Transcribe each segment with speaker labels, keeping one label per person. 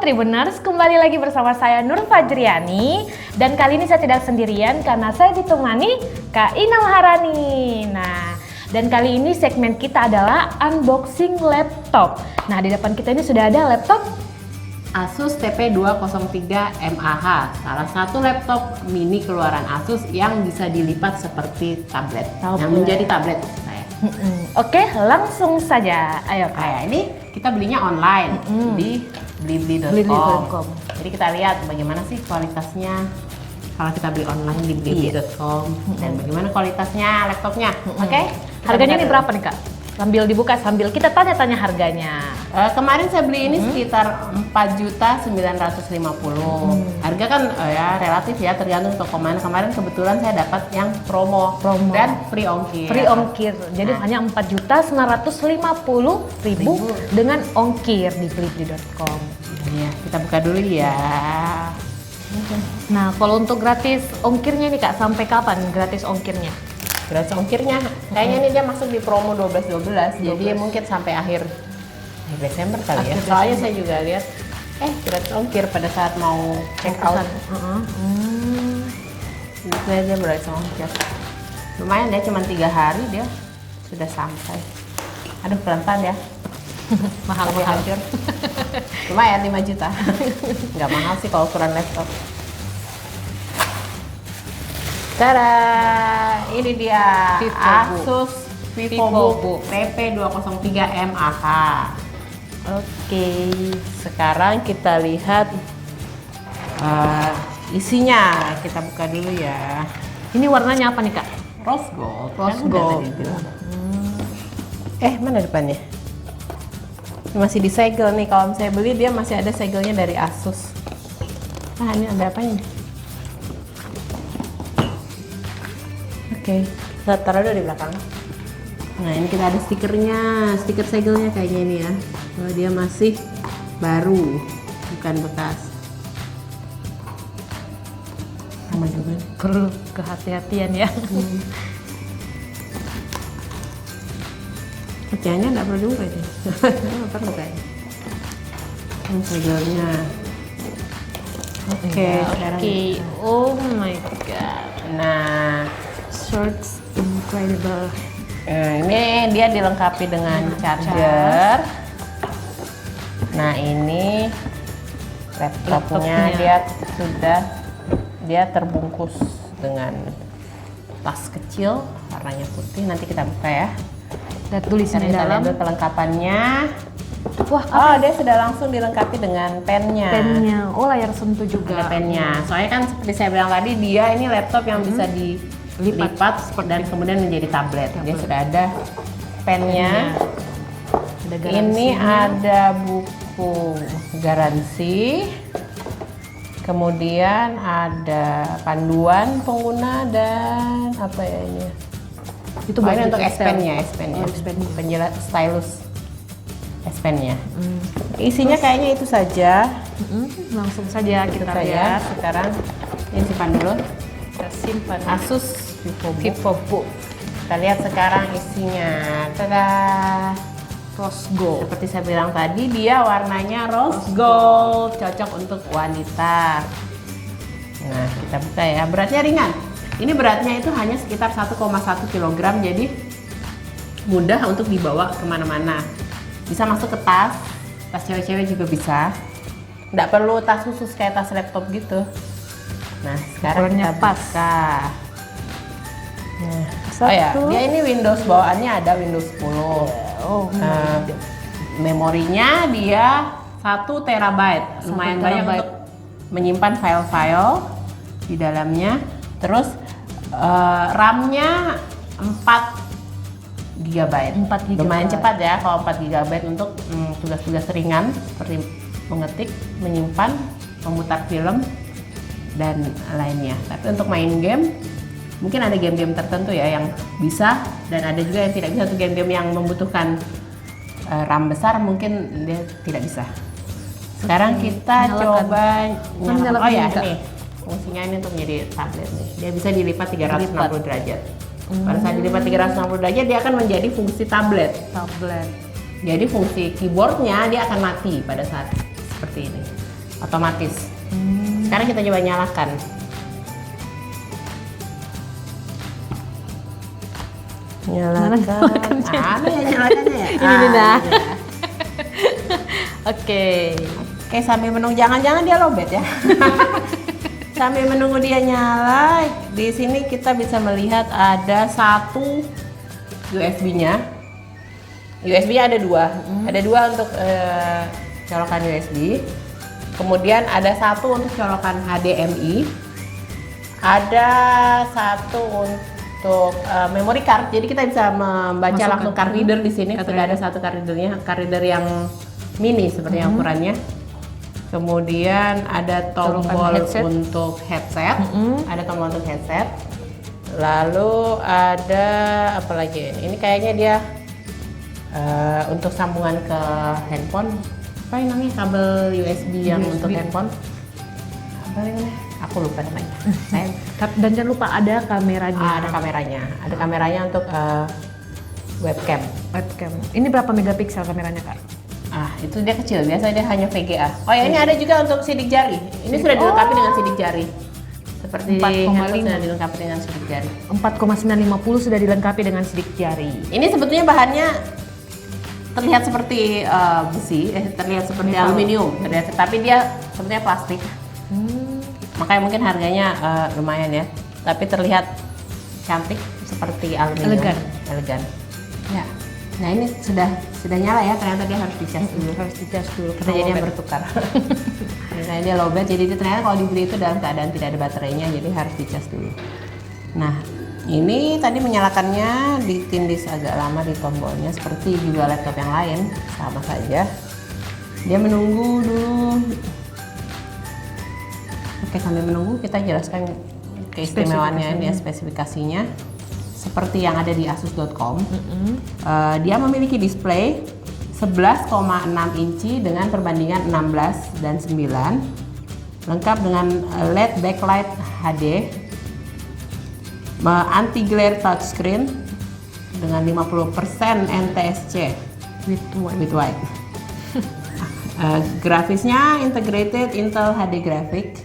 Speaker 1: Tribuners, kembali lagi bersama saya Nur Fajriani. Dan kali ini saya tidak sendirian karena saya ditemani Kak Ina Maharani. Nah, dan kali ini segmen kita adalah unboxing laptop. Nah, di depan kita ini sudah ada laptop
Speaker 2: Asus TP203 MAH, salah satu laptop mini keluaran Asus yang bisa dilipat seperti tablet. Yang menjadi tablet saya.
Speaker 1: Oke, langsung saja. Ayo Kak.
Speaker 2: Kayak ini kita belinya online di blibli.com. Jadi kita lihat bagaimana sih kualitasnya kalau kita beli online di blibli.com dan bagaimana kualitasnya laptopnya. Oke?
Speaker 1: Harganya ini berapa nih Kak? Sambil dibuka sambil kita tanya-tanya harganya.
Speaker 2: Kemarin saya beli ini sekitar 4.950.000. Harga kan ya relatif ya, tergantung toko mana. Kemarin kebetulan saya dapat yang promo dan free ongkir.
Speaker 1: Free ongkir. Jadi hanya 4.950.000 dengan ongkir di blibli.com.
Speaker 2: Iya, kita buka dulu ya.
Speaker 1: Nah, kalau untuk gratis ongkirnya nih Kak, sampai kapan gratis ongkirnya?
Speaker 2: Gratis ongkirnya kayaknya ini dia masuk di promo 12 jadi mungkin sampai akhir Desember kali ya. Soalnya saya juga lihat gratis ongkir pada saat mau check out. Dia gratis ongkir. Lumayan dia cuma 3 hari dia sudah sampai. Aduh pelan-pelan ya.
Speaker 1: Mahal-mahal.
Speaker 2: Lumayan 5 juta. Nggak mahal sih kalau ukuran laptop. Tada, ini dia Asus VivoBook TP203 MAH. Oke, sekarang kita lihat isinya. Kita buka dulu ya.
Speaker 1: Ini warnanya apa nih Kak?
Speaker 2: Rose gold.
Speaker 1: Rose gold.
Speaker 2: Mana depannya? Ini masih disegel nih. Kalau saya beli dia masih ada segelnya dari Asus. Nah, ini ada apanya nih? Oke, kita taruh dulu di belakang. Nah, ini kita ada stikernya, stiker segelnya kayaknya ini ya. Bahwa dia masih baru, bukan bekas. Sama juga.
Speaker 1: Perlu kehati-hatian ya.
Speaker 2: Kayaknya nggak perlu juga deh. Nggak perlu kayaknya. Ini segelnya. Oke, sekarang.
Speaker 1: Oh my god.
Speaker 2: Nah,
Speaker 1: Shorts incredible.
Speaker 2: Ini dia dilengkapi dengan charger. Nah, ini laptopnya dia terbungkus dengan tas kecil warnanya putih. Nanti kita buka ya.
Speaker 1: Lihat tulisannya dalam.
Speaker 2: Kelengkapannya.
Speaker 1: Wah,
Speaker 2: dia sudah langsung dilengkapi dengan pennya.
Speaker 1: pennya. Oh, layar sentuh juga.
Speaker 2: Ada pennya. Soalnya kan seperti saya bilang tadi, dia ini laptop yang bisa dilipat dan kemudian menjadi tablet. Dia sudah ada pennya.
Speaker 1: Ada
Speaker 2: Ini ada buku garansi. Kemudian ada panduan pengguna dan apa ya ini?
Speaker 1: Itu
Speaker 2: ini untuk S Pen-nya, penjelas stylus S Pen-nya. Isinya kayaknya itu saja.
Speaker 1: Langsung saja kita lihat.
Speaker 2: Sekarang ini simpan dulu.
Speaker 1: Kita simpan.
Speaker 2: Asus VivoBook. Kita lihat sekarang isinya. Tada.
Speaker 1: Rose gold.
Speaker 2: Seperti saya bilang tadi, dia warnanya rose gold, cocok untuk wanita. Nah, kita buka ya. Beratnya ringan. Ini beratnya itu hanya sekitar 1,1 kg, jadi mudah untuk dibawa kemana-mana. Bisa masuk ke tas cewek-cewek juga bisa. Nggak perlu tas khusus kayak tas laptop gitu. Nah, sekarang kita buka. Nah, dia ini Windows bawaannya ada Windows 10. Memorinya dia 1 TB, lumayan banyak untuk menyimpan file-file di dalamnya. Terus RAM-nya 4 GB. Lumayan cepat ya kalau 4 GB untuk tugas-tugas ringan seperti mengetik, menyimpan, memutar film dan lainnya. Tapi untuk main game mungkin ada game-game tertentu ya yang bisa, dan ada juga yang tidak bisa. Untuk game-game yang membutuhkan RAM besar mungkin dia tidak bisa. Sekarang kita coba nyalakan. Oh ya, ini fungsinya ini untuk menjadi tablet nih. Dia bisa dilipat 360 derajat. Pada saat dilipat 360 derajat dia akan menjadi fungsi tablet. Jadi fungsi keyboardnya dia akan mati pada saat seperti ini. otomatis. Sekarang kita coba nyalakan. Nyalakan. Ada ya nyalakannya ya?
Speaker 1: Ini dah.
Speaker 2: Iya.
Speaker 1: Oke.
Speaker 2: Oke, sambil menunggu, jangan-jangan dia lowbat ya. Sambil menunggu dia nyala, di sini kita bisa melihat ada satu USB-nya. USB-nya ada dua. Ada dua untuk colokan USB. Kemudian ada satu untuk colokan HDMI. Ada satu untuk memory card. Jadi kita bisa membaca
Speaker 1: Masukkan.
Speaker 2: langsung card reader di sini.
Speaker 1: Card
Speaker 2: Sudah ada
Speaker 1: reader.
Speaker 2: satu card readernya, card reader yang mini seperti yang ukurannya. Kemudian ada tombol
Speaker 1: headset.
Speaker 2: untuk headset. Ada tombol untuk headset. Lalu ada apa lagi? Ini kayaknya dia untuk sambungan ke handphone. Apa yang namanya, kabel USB yang
Speaker 1: USB.
Speaker 2: untuk handphone? Apa namanya? Aku lupa namanya. Saya
Speaker 1: Dan jangan lupa ada kameranya.
Speaker 2: ada kameranya. Ada kameranya untuk webcam.
Speaker 1: Webcam. Ini berapa megapiksel kameranya, Kak?
Speaker 2: Itu dia kecil. Biasanya dia hanya VGA. Oh ya, ini ada juga untuk sidik jari. Ini sudah dilengkapi dengan sidik jari. Seperti
Speaker 1: 4,5.
Speaker 2: handphone sudah dilengkapi dengan sidik jari.
Speaker 1: 4,950 sudah dilengkapi dengan sidik jari.
Speaker 2: Ini sebetulnya bahannya terlihat seperti besi, terlihat seperti
Speaker 1: Metal.
Speaker 2: aluminium, tapi dia sebetulnya plastik. Makanya mungkin harganya lumayan ya, tapi terlihat cantik seperti aluminium. Elegan. Ya. Nah, ini sudah nyala ya, ternyata dia harus dicas dulu.
Speaker 1: Harus dicas dulu.
Speaker 2: Kita jadinya bertukar. Misalnya dia lowbat, jadi itu ternyata kalau dibeli itu dalam keadaan tidak ada baterainya, jadi harus dicas dulu. Nah, ini tadi menyalakannya ditindis agak lama di tombolnya, seperti juga laptop yang lain, sama saja. Dia menunggu dulu. Oke, sambil menunggu kita jelaskan keistimewaannya, dia spesifikasinya. Seperti yang ada di asus.com. Dia memiliki display 11,6 inci dengan perbandingan 16 dan 9, lengkap dengan LED backlight HD, anti glare touchscreen dengan 50% NTSC with white. Grafisnya integrated Intel HD graphic.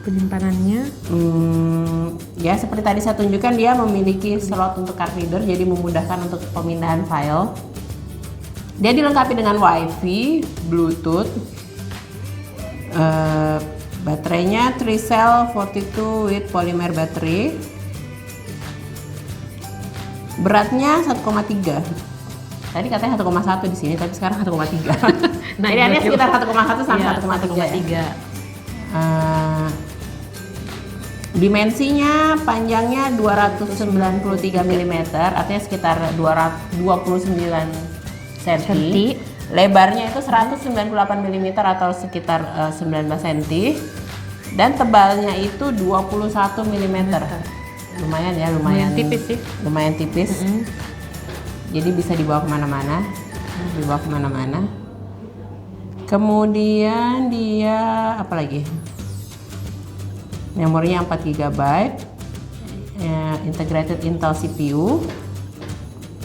Speaker 1: Penyimpanannya
Speaker 2: Ya seperti tadi saya tunjukkan, dia memiliki slot untuk card reader, jadi memudahkan untuk pemindahan file. Dia dilengkapi dengan WiFi, Bluetooth, baterainya 3 cell 42 with polymer battery. Beratnya 1,3. Tadi katanya 1,1 di sini, tapi sekarang 1,3. Nah, ini sekitar 1,1 sampai 1,3. Dimensinya panjangnya 293 mm, artinya sekitar 29 cm. Lebarnya itu 198 mm atau sekitar 19 cm. Dan tebalnya itu 21 mm. Lumayan ya, lumayan
Speaker 1: tipis sih.
Speaker 2: Lumayan tipis. Jadi bisa dibawa kemana-mana. Kemudian dia apa lagi? Memorinya 4 GB, integrated Intel CPU.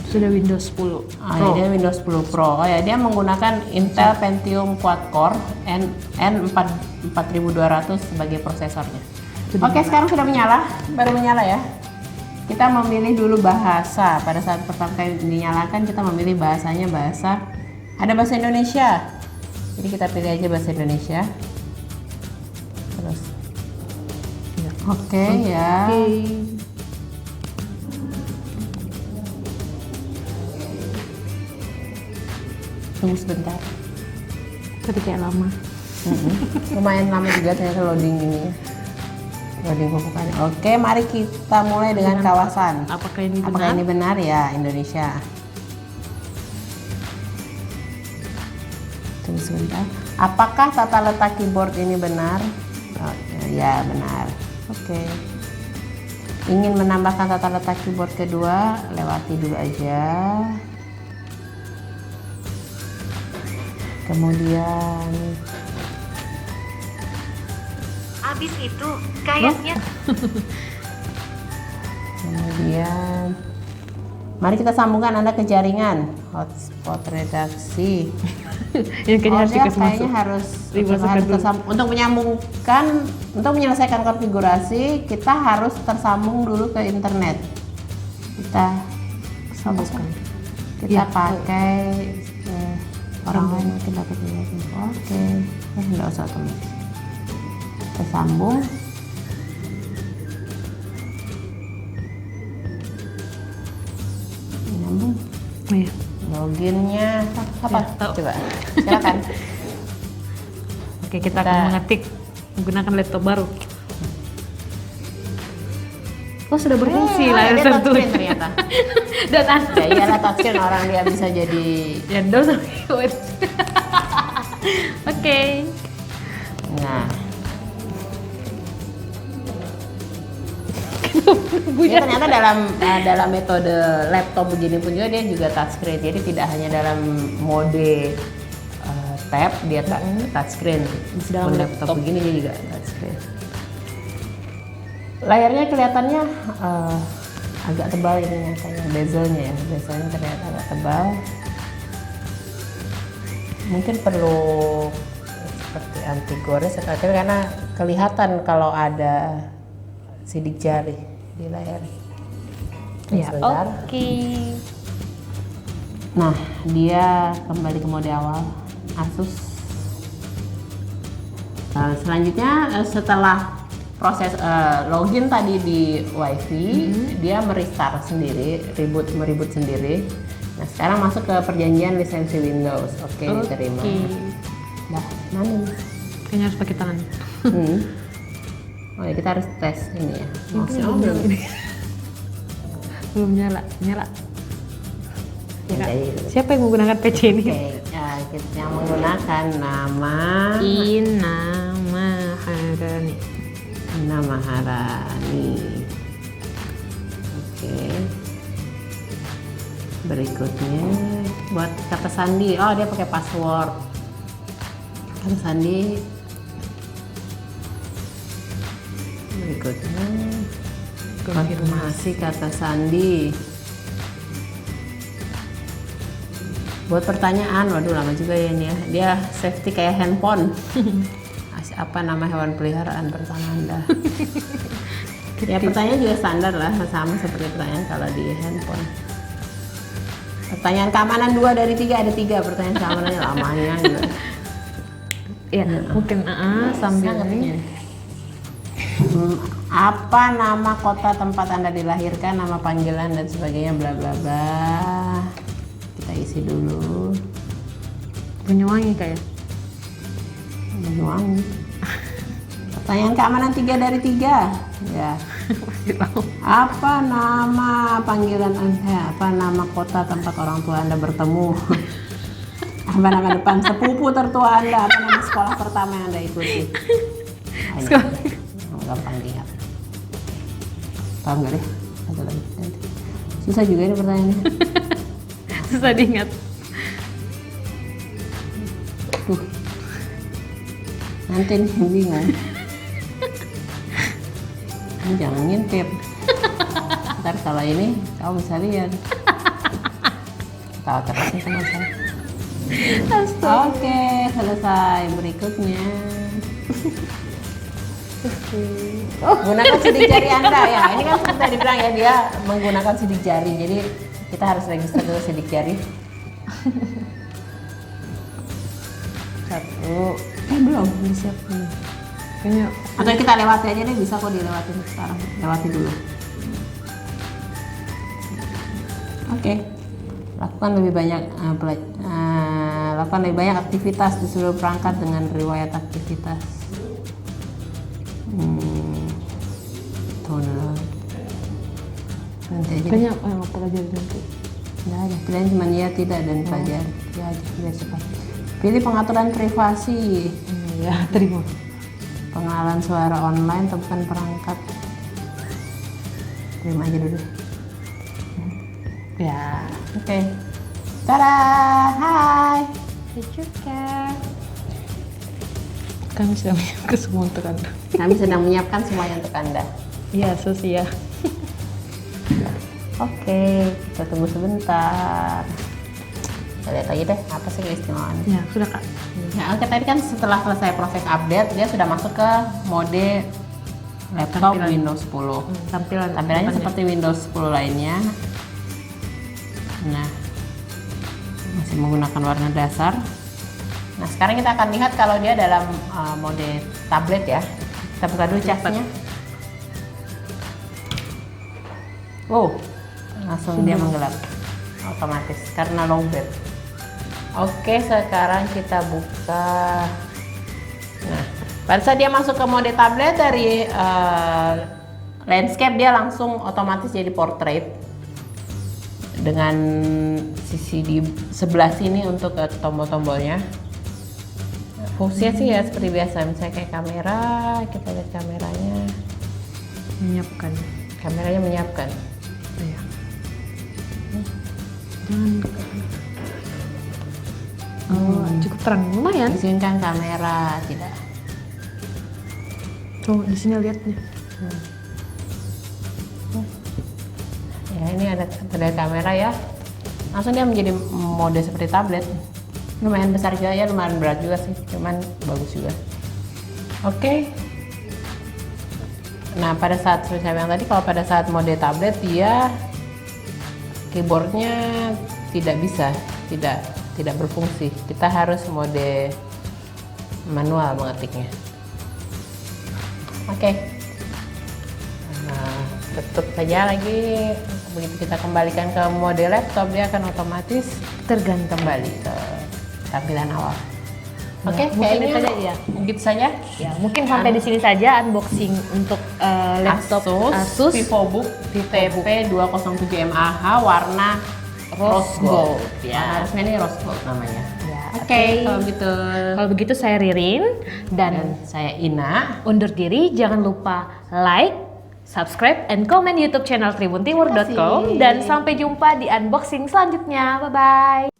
Speaker 1: sudah Windows 10 Pro.
Speaker 2: Dia Windows 10 Pro. Oh ya, dia menggunakan Intel Pentium quad-core N4200 sebagai prosesornya. Oke, sekarang sudah menyala, baru menyala ya. Kita memilih dulu bahasa. Pada saat pertama kali dinyalakan, kita memilih bahasanya ada bahasa Indonesia. Jadi kita pilih aja bahasa Indonesia. Terus Oke, ya. Tunggu sebentar.
Speaker 1: Tapi kayak lama.
Speaker 2: Lumayan lama juga ternyata loading ini. Loading pembukaannya. Oke, mari kita mulai dengan kawasan.
Speaker 1: Apakah ini benar?
Speaker 2: Apakah ini benar ya, Indonesia? Tunggu sebentar. Apakah tata letak keyboard ini benar? Oh, ya, benar. Oke. Ingin menambahkan tata letak keyboard kedua, lewati dulu aja. Kemudian
Speaker 3: Abis itu kayaknya
Speaker 2: kemudian Mari kita sambungkan Anda ke jaringan. Hotspot redaksi.
Speaker 1: Yang kayaknya harus dikasih masuk.
Speaker 2: Kayaknya harus
Speaker 1: Dimasukkan dulu.
Speaker 2: untuk menyambungkan, untuk menyelesaikan konfigurasi kita harus tersambung dulu ke internet. Kita
Speaker 1: Sambungkan.
Speaker 2: kita
Speaker 1: Ya.
Speaker 2: pakai orang lain mungkin dapat lihat. Oke, nggak usah otomatis. Kita sambung. Nyambung.
Speaker 1: Oh, iya.
Speaker 2: Loginnya apa?
Speaker 1: Ya, tahu.
Speaker 2: Coba, silakan.
Speaker 1: Oke, kita akan mengetik menggunakan laptop baru. Oh, sudah berfungsi layar
Speaker 2: dia
Speaker 1: sentuh.
Speaker 2: touchscreen ternyata.
Speaker 1: Dan Anda
Speaker 2: Ya iyalah touchscreen, orang dia bisa jadi.
Speaker 1: Windows sama iOS. Oke.
Speaker 2: Nah,
Speaker 1: Bunyi.
Speaker 2: ya ternyata dalam metode laptop begini pun juga dia juga touchscreen. Jadi tidak hanya dalam mode tab dia touchscreen.
Speaker 1: Dalam
Speaker 2: Dalam laptop begini dia juga touchscreen. Layarnya kelihatannya agak tebal ini kayaknya bezelnya ya. Bezelnya terlihat agak tebal. Mungkin perlu seperti anti gores atau apa, karena kelihatan kalau ada sidik jari di layar.
Speaker 1: Ya,
Speaker 2: Sebentar.
Speaker 1: oke.
Speaker 2: Nah, dia kembali ke mode awal Asus. Nah, selanjutnya setelah proses login tadi di WiFi, dia merestart sendiri, meribut sendiri. Nah, sekarang masuk ke perjanjian lisensi Windows. Oke, diterima. Nah, mana nih?
Speaker 1: Kayaknya harus pakai tangan.
Speaker 2: Oh ya, kita harus tes ini ya.
Speaker 1: Belum, belum nyala. Ya, Kak.
Speaker 2: Jadi,
Speaker 1: Siapa yang menggunakan PC ini?
Speaker 2: Oke, ya, kita menggunakan nama
Speaker 1: Ina Maharani.
Speaker 2: Maharani. Oke. Berikutnya buat kata sandi. Oh, dia pakai password. Kata sandi. Berikutnya konfirmasi kata sandi. Buat pertanyaan, waduh lama juga ya ini ya. Dia safety kayak handphone. Apa nama hewan peliharaan pertama Anda? Ya pertanyaan juga standar lah, sama seperti pertanyaan kalau di handphone. Pertanyaan keamanan 2 dari 3, ada 3 pertanyaan keamanannya, lamanya juga.
Speaker 1: Ya, mungkin sambil
Speaker 2: Sangat
Speaker 1: ini.
Speaker 2: ini. Apa nama kota tempat Anda dilahirkan, nama panggilan dan sebagainya, bla bla bla. Kita isi dulu.
Speaker 1: Banyuwangi kayak.
Speaker 2: Banyuwangi. Pertanyaan keamanan 3 dari 3. Ya. Apa nama panggilan Anda? Apa nama kota tempat orang tua Anda bertemu? Apa nama depan sepupu tertua Anda? Apa nama sekolah pertama yang Anda ikuti? Gampang diingat. Tahu nggak deh? Satu lagi. Susah juga ini pertanyaannya.
Speaker 1: Susah diingat.
Speaker 2: Tuh. Nanti nih bingung. Ini jangan ngintip. Ntar kalau ini kau bisa lihat. Tahu terusnya sama saya. Oke, selesai. Berikutnya. Gunakan sidik jari Anda ya. Ini kan seperti tadi bilang ya, dia menggunakan sidik jari. Jadi kita harus register dulu sidik jari. 1. Belum siap.
Speaker 1: Kayaknya
Speaker 2: Atau kita lewati aja deh, bisa kok dilewatin sekarang. Lewati dulu. Oke. Lakukan lebih banyak aktivitas di seluruh perangkat dengan riwayat aktivitas. Download. Nanti aja.
Speaker 1: kayaknya apa aja nanti.
Speaker 2: Nggak ada. Pilihan cuma ya, tidak dan pelajari. Ya aja biar cepat. Pilih pengaturan privasi.
Speaker 1: Ya, terima.
Speaker 2: Pengenalan suara online, temukan perangkat. Terima aja dulu.
Speaker 1: Ya.
Speaker 2: Oke. Tada, hai.
Speaker 1: juga. Kami sedang menyiapkan semua untuk Anda.
Speaker 2: Kami sedang menyiapkan semuanya untuk Anda.
Speaker 1: Iya, Sus ya.
Speaker 2: Oke, kita tunggu sebentar. Kita lihat lagi deh, apa sih keistimewaannya.
Speaker 1: Ya, sudah Kak.
Speaker 2: Ya, oke, tadi kan setelah selesai proses update, dia sudah masuk ke mode laptop
Speaker 1: Tampilan.
Speaker 2: Windows 10.
Speaker 1: Tampilannya
Speaker 2: Tampilannya seperti Windows 10 lainnya. Nah, masih menggunakan warna dasar. Nah, sekarang kita akan lihat kalau dia dalam mode tablet ya. Kita buka dulu casnya. Wow, langsung dia menggelap otomatis karena lowbat. Oke, sekarang kita buka. Nah, pada saat dia masuk ke mode tablet dari landscape, dia langsung otomatis jadi portrait dengan sisi di sebelah sini untuk tombol-tombolnya. Fungsinya sih ya seperti biasa, misalnya kayak kamera, kita lihat kameranya.
Speaker 1: Menyiapkan.
Speaker 2: Kameranya menyiapkan.
Speaker 1: Ya. Jangan. Oh, cukup terang, lumayan.
Speaker 2: Izinkan kamera, tidak.
Speaker 1: Tuh, di sini lihatnya.
Speaker 2: Ya, ini ada kamera ya. Langsung dia menjadi mode seperti tablet. Lumayan besar juga ya, lumayan berat juga sih, cuman bagus juga. Oke. Nah, pada saat seperti saya bilang tadi, kalau pada saat mode tablet dia keyboardnya tidak bisa, tidak berfungsi. Kita harus mode manual mengetiknya. Oke. Nah, tutup saja lagi. Begitu kita kembalikan ke mode laptop, dia akan otomatis terganti kembali ke tampilan awal. Oke,
Speaker 1: mungkin
Speaker 2: kayaknya
Speaker 1: itu aja ya.
Speaker 2: Begitu saja.
Speaker 1: Ya, mungkin sampai di sini saja unboxing untuk laptop Asus
Speaker 2: VivoBook TP 207 mAh warna rose gold. Ya, resmi ini rose gold namanya.
Speaker 1: Ya,
Speaker 2: Oke, kalau gitu.
Speaker 1: Kalau begitu saya Ririn
Speaker 2: Dan
Speaker 1: dan
Speaker 2: saya Ina.
Speaker 1: undur diri. Jangan lupa like, subscribe, and comment YouTube channel tribuntimur.com.
Speaker 2: Terima kasih.
Speaker 1: Dan sampai jumpa di unboxing selanjutnya. Bye-bye.